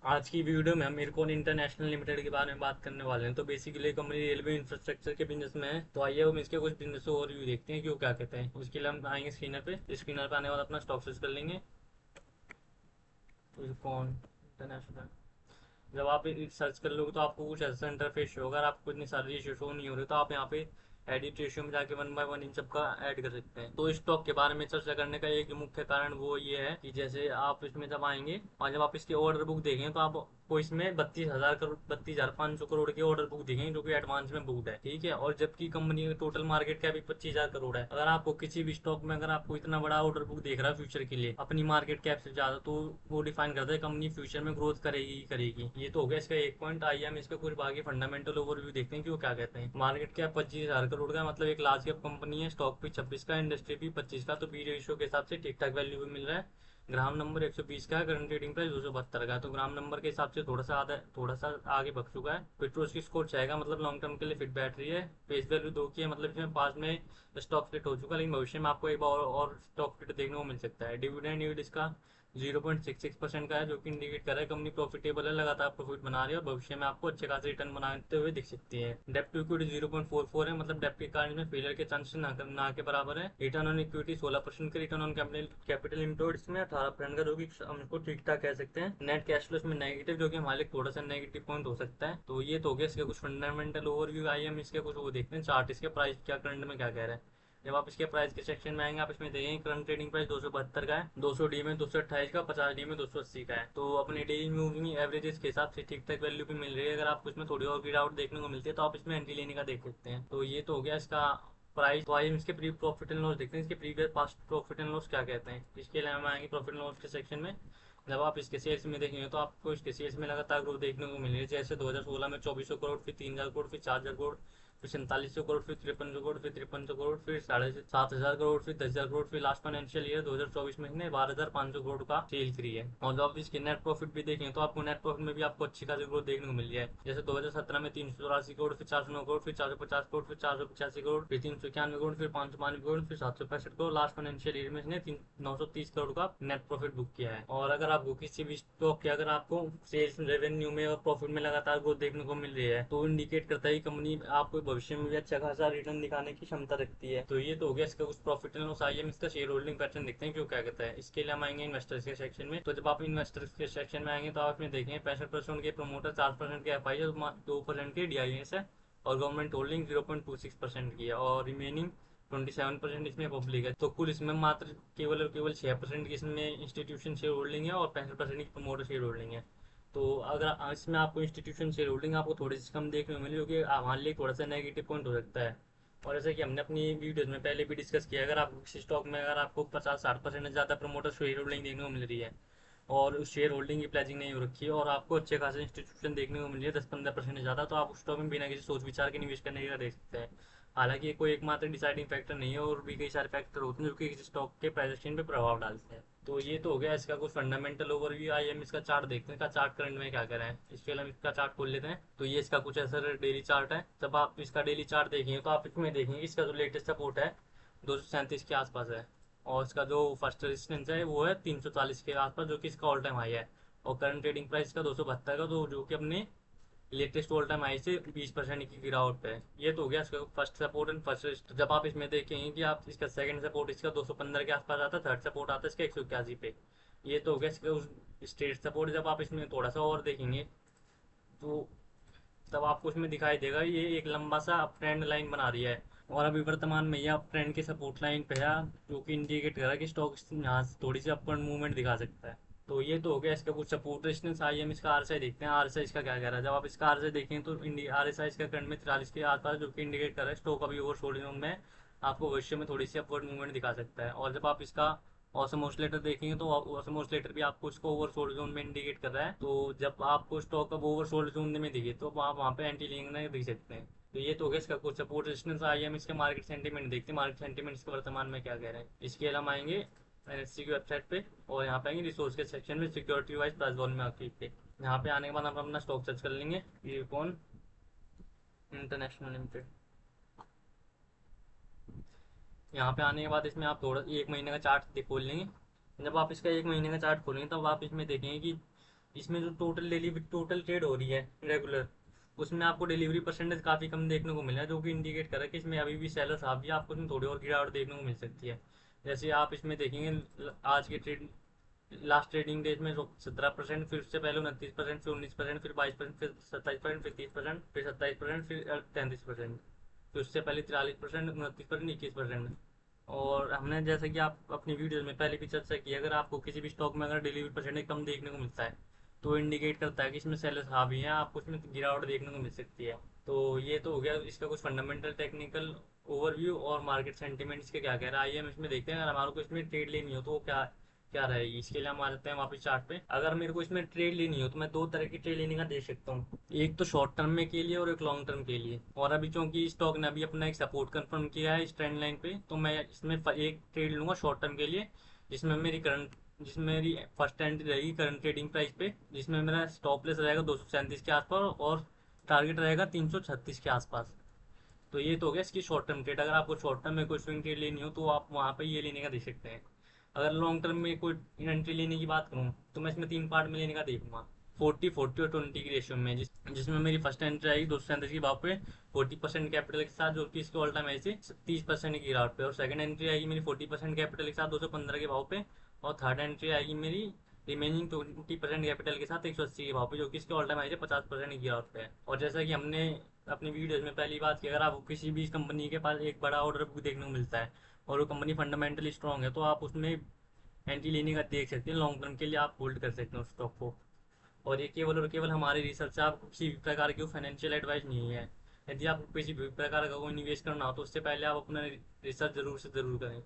आज की वीडियो में हम इरकॉन इंटरनेशनल लिमिटेड के बारे में बात करने वाले हैं। तो बेसिकली कंपनी रेलवे इंफ्रास्ट्रक्चर के बिजनेस में है। तो आइए हम इसके कुछ बिजनेस ओवरव्यू देखते हैं कि वो क्या कहते हैं। उसके लिए हम आएंगे स्क्रीनर पे आने के बाद अपना स्टॉक सर्च कर लेंगे। तो इरकॉन इंटरनेशनल जब आप सर्च कर लोगे तो आपको कुछ ऐसा इंटरफेस शो होगा। अगर आपको इतनी सारी रेशियो शो नहीं हो रही तो आप यहाँ पे एडिट रेशियो में जाके 1 बाय 1 इन सब का ऐड कर सकते हैं। तो स्टॉक के बारे में चर्चा करने का एक मुख्य कारण वो ये है कि जैसे आप इसमें जब आएंगे और जब आप इसकी ऑर्डर बुक देखेंगे तो आपको इसमें 32,000 करोड़ 32,500 करोड़ की ऑर्डर बुक दिखेंगे जो कि एडवांस में बुकड है, ठीक है। और जबकि कंपनी का टोटल मार्केट कैप 25,000 करोड़ है। अगर आपको किसी भी स्टॉक में अगर आपको इतना बड़ा ऑर्डर बुक देख रहा है फ्यूचर के लिए अपनी मार्केट कैप से ज्यादा, तो वो डिफाइन करता है कंपनी फ्यूचर में ग्रोथ करेगी ही करेगी। ये तो हो गया इसका एक पॉइंट। आइए हम इसके कुछ बाकी फंडामेंटल ओवरव्यू देखते हैं कि वो क्या कहते हैं। मार्केट कैप 25,000 करोड़ का मतलब एक लार्ज कैप कंपनी है। स्टॉक भी 26 का, इंडस्ट्री भी 25 का, तो पी रेशियो के हिसाब से ठीक ठाक वैल्यू भी मिल रहा है। ग्राम नंबर 120 का है, करंट ट्रेडिंग प्राइस 272 का है। तो ग्राम नंबर के हिसाब से थोड़ा सा आगे बढ़ चुका है। पेट्रोल की स्कोर चाहेगा मतलब लॉन्ग टर्म के लिए फिट बैठ रही है। फेस वैल्यू 2 की है, मतलब इसमें पास में स्टॉक स्प्लिट हो चुका है, लेकिन भविष्य में आपको एक बार और स्टॉक स्प्लिट देखने को मिल सकता है। डिविडेंड यील्ड इसका 0.66% का है, जो कि इंडिकेट कर रहा है कंपनी प्रॉफिटेबल है, लगातार प्रॉफिट बना रही है और भविष्य में आपको अच्छे खासे रिटर्न बनाते हुए दिख सकती है। डेप्ट टू इक्विटी 0.44 है, मतलब डेप्ट के कारण में फेलियर के चांसेस ना के बराबर है। रिटर्न ऑन इक्विटी 16% के, रिटर्न ऑन कैपिटल एम्प्लॉयड इसमें 18% का, जो कि हम इसको ठीक ठाक कह सकते हैं। नेट कैश फ्लो इसमें नेगेटिव, जो कि हमारे लिए थोड़ा सा नेगेटिव पॉइंट हो सकता है। तो ये तो हो गया इसके कुछ फंडामेंटल ओवरव्यू। आइए हम इसके कुछ वो देखते हैं चार्ट, इसके प्राइस क्या करंट में क्या कह रहा है। जब आप इसके प्राइस के सेक्शन में आएंगे आप इसमें देखेंगे करंट ट्रेडिंग प्राइस 272 का है, 200 डी में 228 का, 50 डी में 280 का है। तो अपने डेली मूविंग एवरेजेस के हिसाब से ठीक ठाक वैल्यू भी मिल रही है। अगर आपको इसमें थोड़ी और गिरावट देखने को मिलती है तो आप इसमें एंट्री लेने का देख सकते हैं। तो ये तो हो गया इसका प्राइस। तो आइए हम इसके प्री प्रॉफिट एंड लॉस देखते हैं, इसके previous past profit and loss क्या कहते हैं। इसके लिए हम आएंगे प्रॉफिट एंड लॉस के सेक्शन में। जब आप इसके सेल्स में देखेंगे तो आपको इसके सेल्स में लगातार ग्रोथ देखने को मिल रही है। जैसे 2016 में 2400 करोड़, फिर 3,000 करोड़, फिर 4,000 करोड़, फिर 4700 करोड़, फिर 5300 करोड़, फिर 5300 करोड़, फिर 7,500 करोड़, फिर 10,000 करोड़, फिर लास्ट फाइनेंशियल ईयर 2024 में इसने 12,500 करोड़ का सेल करी है। और जब आप इसके नेट प्रॉफिट भी देखें तो आपको नेट प्रॉफिट में भी आपको अच्छी खासी ग्रोथ देखने को मिल रही है। जैसे 2017 में 384 करोड़, फिर 409 करोड़, फिर 450 करोड़, फिर 485 करोड़, फिर 391 करोड़, फिर 592 करोड़, फिर 765 करोड़, लास्ट फाइनेंशियल ईयर में इसने 930 करोड़ का नेट प्रॉफिट बुक किया है। और अगर आपको किसी भी स्टॉक के अगर आपको सेल्स रेवेन्यू में और प्रॉफिट में लगातार ग्रोथ देखने को मिल रही है तो इंडिकेट करता है कि कंपनी आपको भविष्य में भी अच्छा खासा रिटर्न दिखाने की क्षमता रखती है। तो ये तो हो गया इसका कुछ प्रॉफिट एंड लॉस। आइए हम इसका शेयर होल्डिंग पैटर्न देखते हैं क्यों क्या कहता है। इसके लिए हम आएंगे इन्वेस्टर्स के सेक्शन में। तो जब आप इन्वेस्टर्स के सेक्शन में आएंगे तो आप इसमें देखेंगे 65% के प्रमोटर, 4% के एफ आई है, 2% के डी आई एस है और गवर्नमेंट होल्डिंग 0.26% की है और रिमेनिंग 27% इसमें पब्लिक है। तो कुल इसमें मात्र केवल और केवल 6% की इसमें इंस्टीट्यूशन शेयर होल्डिंग है और 65% की प्रमोटर शेयर होल्डिंग है। तो अगर इसमें आपको इंस्टीट्यूशन शेयर होल्डिंग आपको थोड़ी सी कम देखने को मिली, जो कि हमारे लिए थोड़ा सा नेगेटिव पॉइंट हो सकता है। और जैसे कि हमने अपनी वीडियोज में पहले भी डिस्कस किया, अगर आप किसी स्टॉक में अगर आपको 50-60% से ज़्यादा प्रमोटर शेयर होल्डिंग देखने को मिल रही है और उस शेयर होल्डिंग की प्लेजिंग नहीं हो रखी है और आपको अच्छे खासे इंस्टीट्यूशन देखने को मिल रही है 10-15% से ज़्यादा, तो आप उस स्टॉक में बिना किसी सोच विचार के निवेश करने का देख सकते हैं। हालांकि ये कोई एकमात्र डिसाइडिंग फैक्टर नहीं है और भी कई सारे फैक्टर होते हैं जो कि किसी स्टॉक के प्राइस पे प्रभाव डालते हैं। तो ये तो हो गया इसका कुछ फंडामेंटल ओवरव्यू। आइए हम इसका चार्ट देखते हैं, इसका चार्ट करंट में क्या कर रहा है। इसके लिए हम इसका चार्ट खोल लेते हैं। तो ये इसका कुछ ऐसा डेली चार्ट है। जब आप इसका डेली चार्ट देखेंगे तो आप इसमें देखेंगे इसका जो लेटेस्ट सपोर्ट है 237 के आसपास है और इसका जो फर्स्ट रेजिस्टेंस है वो है 340 के आसपास, जो कि इसका ऑल टाइम हाई है। और करंट ट्रेडिंग प्राइस का 272 का, तो जो कि अपने लेटेस्ट ऑल टाइम हाई से 20% की गिरावट पे है। ये तो हो गया इसका फर्स्ट सपोर्ट एंड फर्स्ट। जब आप इसमें देखेंगे कि आप इसका सेकंड सपोर्ट इसका 215 के आसपास आता है, थर्ड सपोर्ट आता है इसका 181 पे। ये तो हो गया इसका उस स्ट्रेट सपोर्ट। जब आप इसमें थोड़ा सा और देखेंगे तो तब आपको इसमें दिखाई देगा ये एक लंबा सा अप ट्रेंड लाइन बना रही है और अभी वर्तमान में ये अप ट्रेंड के सपोर्ट लाइन पे है, जो कि इंडिकेट कर रहा है कि स्टॉक यहाँ से थोड़ी सी अपवर्ड मूवमेंट दिखा सकता है। तो ये तो हो गया इसका कुछ सपोर्ट रेजिस्टेंस। आइए हम इसका आरएसआई देखते हैं, आरएसआई इसका क्या कह रहा है। जब आप इसका आरएसआई देखें तो आरएसआई इसका करंट में 43 के आसपास, जो कि इंडिकेट कर रहा है स्टॉक अभी ओवर सोल्ड जोन में आपको भविष्य में थोड़ी सी अपवर्ड मूवमेंट दिखा सकता है। और जब आप इसका ऑसम ऑसिलेटर देखेंगे तो ऑसम ऑसिलेटर भी आपको इसको ओवर सोल्ड जोन में इंडिकेट कर रहा है। तो जब आपको स्टॉक अब ओवर सोल्ड जोन में दिखे तो आप वहाँ पे एंटी लेना दिख सकते हैं। तो ये तो हो गया इसका कुछ सपोर्ट रेजिस्टेंस। आइए हम इसके मार्केट सेंटीमेंट देखते हैं, मार्केट सेंटीमेंट इसके वर्तमान में क्या कह रहे हैं। इसके लिए हम आएंगे एनएससी की वेबसाइट पे और यहाँ पे आएंगे रिसोर्स के सेक्शन में security wise price volume market पे। यहाँ पे आने के बाद हम अपना स्टॉक सर्च कर लेंगे, ये कौन इंटरनेशनल लिमिटेड। यहाँ पे आने के बाद इसमें आप थोड़ा एक महीने का चार्ट खोल लेंगे। जब आप इसका एक महीने का चार्ट खोलेंगे तब आप इसमें देखेंगे कि इसमें जो टोटल ट्रेड हो रही है रेगुलर, उसमें आपको डिलीवरी परसेंटेज काफ़ी कम देखने को मिला है, जो कि इंडिकेट कर रहा है कि इसमें अभी भी सेलर्स आ भी है, आपको इसमें थोड़ी और गिरावट देखने को मिल सकती है। जैसे आप इसमें देखेंगे आज के ट्रेड लास्ट ट्रेडिंग डेज में 17%, फिर उससे पहले 29%, फिर 19%, फिर 22%, फिर 27%, फिर 30%, फिर 27%, फिर 33%, फिर उससे पहले 43%, 29%, 21%। और हमने जैसे कि आप अपनी वीडियोज में पहले भी चर्चा की, अगर आपको किसी भी स्टॉक में अगर डिलीवरी परसेंटेज कम देखने को मिलता है तो इंडिकेट करता है कि इसमें सेलर्स हाँ भी हैं, आपको इसमें गिरावट देखने को मिल सकती है। तो ये तो हो गया इसका कुछ फंडामेंटल टेक्निकल ओवरव्यू और मार्केट सेंटीमेंट इसके क्या कह रहा है, आइए हम इसमें देखते हैं। अगर हमारे को इसमें ट्रेड लेनी हो तो वो क्या क्या रहेगी, इसके लिए हम आ जाते हैं वापस चार्ट पे। अगर मेरे को इसमें ट्रेड लेनी हो तो मैं दो तरह की ट्रेड लेने का दे सकता हूँ, एक तो शॉर्ट टर्म में के लिए और एक लॉन्ग टर्म के लिए। और अभी क्योंकि स्टॉक ने अभी अपना एक सपोर्ट कंफर्म किया है इस ट्रेंड लाइन पे, तो मैं इसमें एक ट्रेड लूंगा शॉर्ट टर्म के लिए, जिसमें मेरी फर्स्ट एंट्री रहेगी करंट ट्रेडिंग प्राइस पे, जिसमें मेरा स्टॉप लेस रहेगा 237 के आसपास और टारगेट रहेगा 336 के आसपास। तो ये तो हो गया इसकी शॉर्ट टर्म ट्रेड। अगर आपको शॉर्ट टर्म में कोई स्विंग ट्रेड लेनी हो तो आप वहाँ पे ये लेने का दे सकते हैं। अगर लॉन्ग टर्म में कोई एंट्री लेने की बात करूँ तो मैं इसमें तीन पार्ट में लेने का देखूंगा, 40 40 और 20 की रेशियो में, जिसमें मेरी फर्स्ट एंट्री आएगी 237 के भाव पे 40% कैपिटल के साथ, जो कि इसके ऑल टाइम ऐसे 30% की गिरावट पे। और सेकंड एंट्री आएगी मेरी 40% कैपिटल के साथ 215 के भाव पे। और थर्ड एंट्री आएगी मेरी रिमेनिंग 20% कैपिटल के साथ 180 के भाव पे, जो कि इसके ऑल टाइम ऐसे 50% की गिरावट पे है। और जैसा कि हमने अपनी वीडियोज में पहली बात की, अगर आपको किसी भी कंपनी के पास एक बड़ा ऑर्डर बुक देखने को मिलता है और वो कंपनी फंडामेंटली स्ट्रांग है, तो आप उसमें एंट्री लेने का देख सकते हैं, लॉन्ग टर्म के लिए आप होल्ड कर सकते हैं उस स्टॉक को। और ये केवल और केवल हमारी रिसर्च से, आपको किसी भी प्रकार की फाइनेंशियल एडवाइस नहीं है। यदि आपको किसी भी प्रकार का कोई निवेश करना हो तो उससे पहले आप अपना रिसर्च जरूर से जरूर करें।